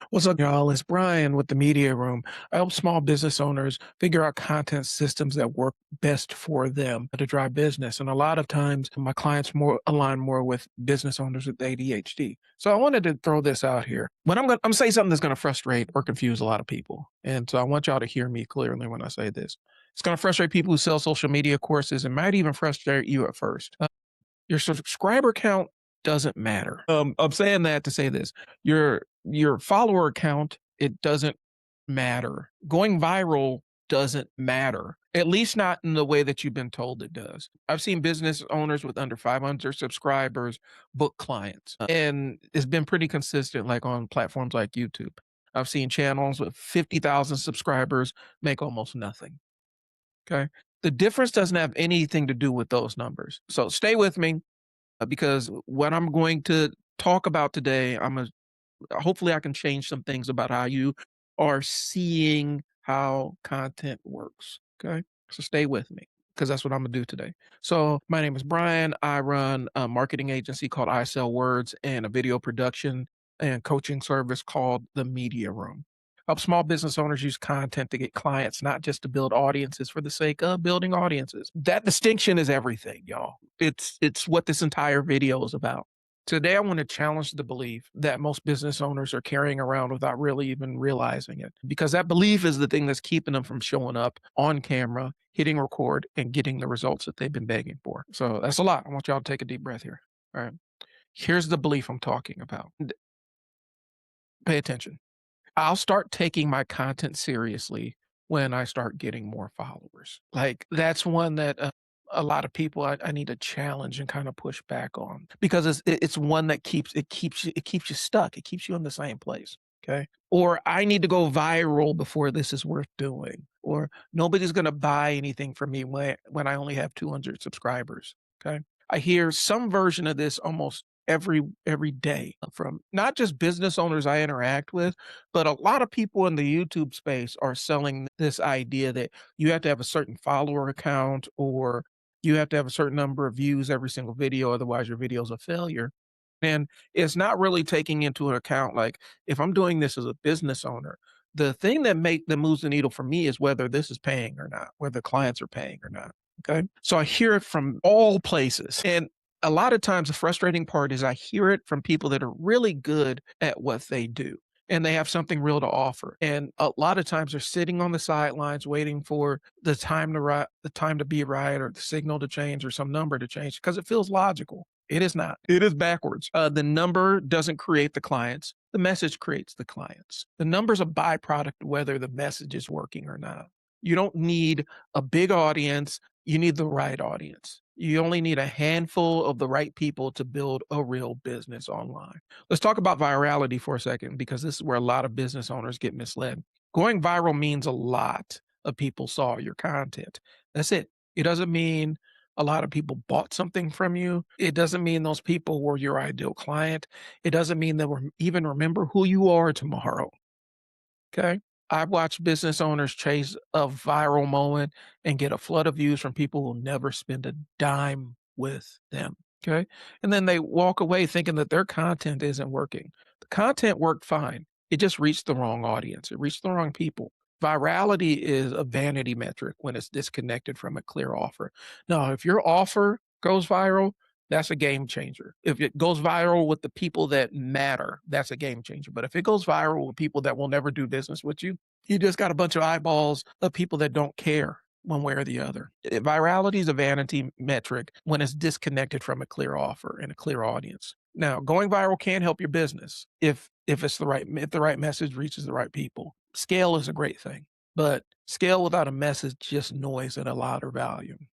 What's up, y'all? It's Brian with the Media Room. I help small business owners figure out content systems that work best for them to drive business. And a lot of times, my clients more align more with business owners with ADHD. So I wanted to throw this out here. When I'm say something that's going to frustrate or confuse a lot of people, and so I want y'all to hear me clearly when I say this. It's going to frustrate people who sell social media courses, and might even frustrate you at first. Your subscriber count doesn't matter. I'm saying that to say this. Your follower count, it doesn't matter. Going viral doesn't matter, at least not in the way that you've been told it does. I've seen business owners with under 500 subscribers book clients, and it's been pretty consistent, like on platforms like YouTube. I've seen channels with 50,000 subscribers make almost nothing. Okay. The difference doesn't have anything to do with those numbers. So stay with me because what I'm going to talk about today, hopefully I can change some things about how you are seeing how content works. Okay. So stay with me because that's what I'm gonna do today. So my name is Brian. I run a marketing agency called I Sell Words and a video production and coaching service called The Media Room. Help small business owners use content to get clients, not just to build audiences for the sake of building audiences. That distinction is everything, y'all. It's what this entire video is about. Today, I want to challenge the belief that most business owners are carrying around without really even realizing it, because that belief is the thing that's keeping them from showing up on camera, hitting record, and getting the results that they've been begging for. So that's a lot. I want y'all to take a deep breath here. All right. Here's the belief I'm talking about. Pay attention. I'll start taking my content seriously when I start getting more followers. Like that's one that a lot of people I need to challenge and kind of push back on because it's one that keeps you stuck. It keeps you in the same place. Okay. Or I need to go viral before this is worth doing. Or nobody's going to buy anything from me when I only have 200 subscribers. Okay. I hear some version of this almost every day from not just business owners I interact with, but a lot of people in the YouTube space are selling this idea that you have to have a certain follower account or you have to have a certain number of views every single video, otherwise your video is a failure. And it's not really taking into account like if I'm doing this as a business owner, the thing that moves the needle for me is whether this is paying or not, whether clients are paying or not. Okay. So I hear it from all places. And a lot of times the frustrating part is I hear it from people that are really good at what they do and they have something real to offer. And a lot of times they're sitting on the sidelines waiting for the time to be right or the signal to change or some number to change because it feels logical. It is not. It is backwards. The number doesn't create the clients. The message creates the clients. The number's a byproduct of whether the message is working or not. You don't need a big audience. You need the right audience. You only need a handful of the right people to build a real business online. Let's talk about virality for a second, because this is where a lot of business owners get misled. Going viral means a lot of people saw your content. That's it. It doesn't mean a lot of people bought something from you. It doesn't mean those people were your ideal client. It doesn't mean they will even remember who you are tomorrow. Okay. I've watched business owners chase a viral moment and get a flood of views from people who never spend a dime with them. Okay. And then they walk away thinking that their content isn't working. The content worked fine. It just reached the wrong audience. It reached the wrong people. Virality is a vanity metric when it's disconnected from a clear offer. Now, if your offer goes viral, that's a game changer. If it goes viral with the people that matter, that's a game changer. But if it goes viral with people that will never do business with you, you just got a bunch of eyeballs of people that don't care one way or the other. Virality is a vanity metric when it's disconnected from a clear offer and a clear audience. Now, going viral can help your business if the right message reaches the right people. Scale is a great thing, but scale without a message, just noise at a louder volume.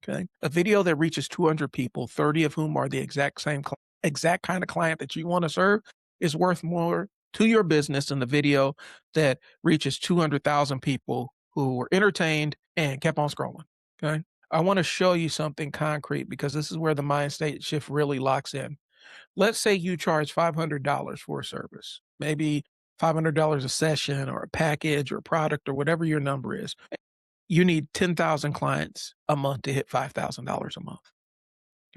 Okay. A video that reaches 200 people, 30 of whom are the exact kind of client that you want to serve is worth more to your business than the video that reaches 200,000 people who were entertained and kept on scrolling. Okay. I want to show you something concrete because this is where the mind state shift really locks in. Let's say you charge $500 for a service, maybe $500 a session or a package or a product or whatever your number is. You need 10,000 clients a month to hit $5,000 a month.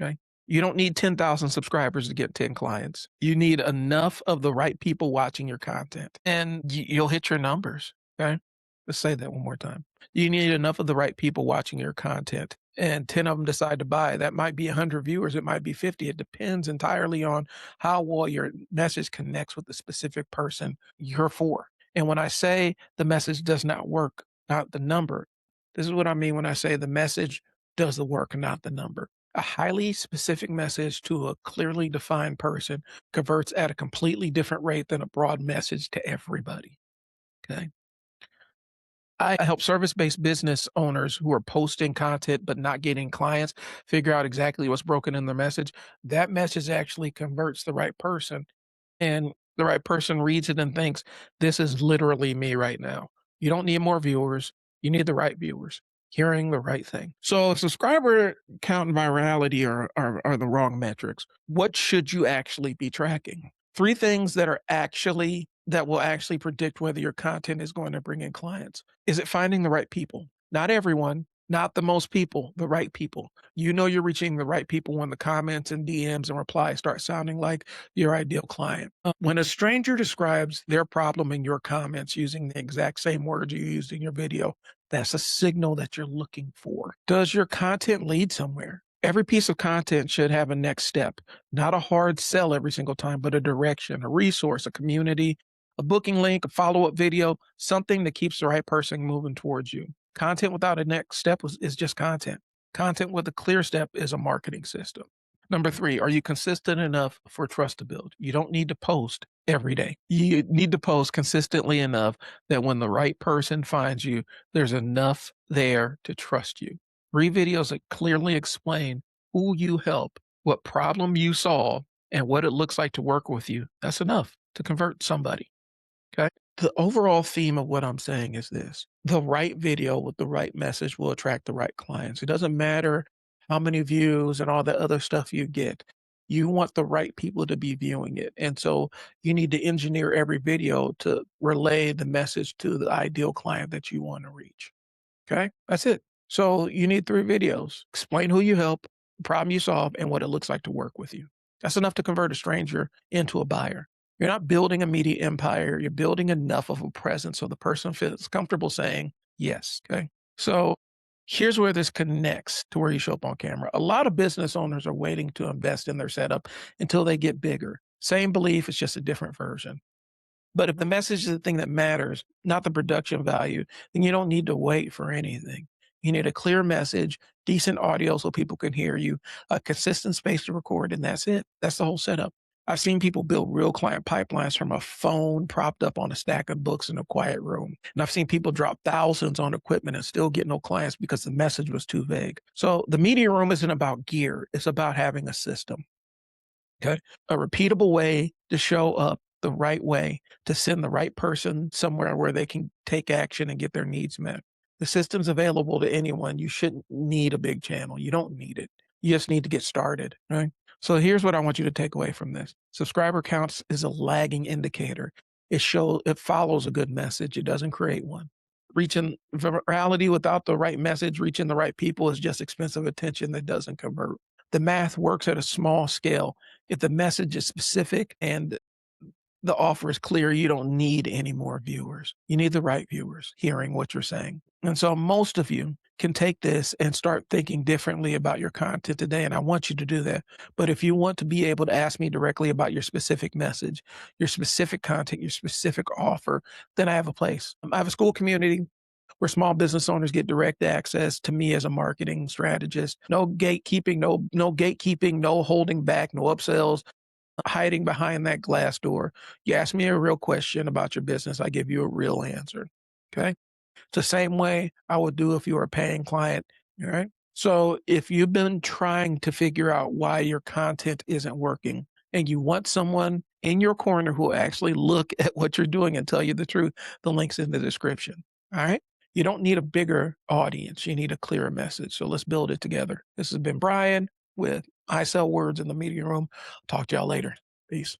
Okay. You don't need 10,000 subscribers to get 10 clients. You need enough of the right people watching your content, and you'll hit your numbers, okay? Let's say that one more time. You need enough of the right people watching your content, and 10 of them decide to buy. That might be 100 viewers, it might be 50. It depends entirely on how well your message connects with the specific person you're for. And when I say the message does not work, not the number, this is what I mean when I say the message does the work, not the number. A highly specific message to a clearly defined person converts at a completely different rate than a broad message to everybody. Okay. I help service based business owners who are posting content but not getting clients figure out exactly what's broken in their message. That message actually converts the right person, and the right person reads it and thinks, this is literally me right now. You don't need more viewers. You need the right viewers hearing the right thing. So subscriber count and virality are the wrong metrics. What should you actually be tracking? Three things that will actually predict whether your content is going to bring in clients. Is it finding the right people? Not everyone, not the most people, the right people. You know you're reaching the right people when the comments and DMs and replies start sounding like your ideal client. When a stranger describes their problem in your comments using the exact same words you used in your video, that's a signal that you're looking for. Does your content lead somewhere? Every piece of content should have a next step, not a hard sell every single time, but a direction, a resource, a community, a booking link, a follow up video, something that keeps the right person moving towards you. Content without a next step is just content. Content with a clear step is a marketing system. Number three, are you consistent enough for trust to build? You don't need to post every day. You need to post consistently enough that when the right person finds you, there's enough there to trust you. 3 videos that clearly explain who you help, what problem you solve, and what it looks like to work with you. That's enough to convert somebody. Okay. The overall theme of what I'm saying is this: the right video with the right message will attract the right clients. It doesn't matter how many views and all the other stuff you get. You want the right people to be viewing it. And so you need to engineer every video to relay the message to the ideal client that you want to reach. Okay. That's it. So you need 3 videos. Explain who you help, the problem you solve, and what it looks like to work with you. That's enough to convert a stranger into a buyer. You're not building a media empire. You're building enough of a presence so the person feels comfortable saying yes. Okay. So here's where this connects to where you show up on camera. A lot of business owners are waiting to invest in their setup until they get bigger. Same belief, it's just a different version. But if the message is the thing that matters, not the production value, then you don't need to wait for anything. You need a clear message, decent audio so people can hear you, a consistent space to record, and that's it. That's the whole setup. I've seen people build real client pipelines from a phone propped up on a stack of books in a quiet room. And I've seen people drop thousands on equipment and still get no clients because the message was too vague. So the media room isn't about gear, it's about having a system. Okay. A repeatable way to show up the right way to send the right person somewhere where they can take action and get their needs met. The system's available to anyone. You shouldn't need a big channel. You don't need it. You just need to get started. Right. So here's what I want you to take away from this. Subscriber counts is a lagging indicator. It follows a good message. It doesn't create one. Reaching virality without the right message, reaching the right people is just expensive attention that doesn't convert. The math works at a small scale. If the message is specific and the offer is clear, you don't need any more viewers. You need the right viewers hearing what you're saying. And so most of you can take this and start thinking differently about your content today. And I want you to do that. But if you want to be able to ask me directly about your specific message, your specific content, your specific offer, then I have a place. I have a school community where small business owners get direct access to me as a marketing strategist. No gatekeeping, no holding back, no upsells, hiding behind that glass door. You ask me a real question about your business, I give you a real answer. Okay. It's the same way I would do if you were a paying client. All right. So if you've been trying to figure out why your content isn't working and you want someone in your corner who will actually look at what you're doing and tell you the truth, the link's in the description. All right. You don't need a bigger audience. You need a clearer message. So let's build it together. This has been Brian with I Sell Words in the Media Room. Talk to y'all later. Peace.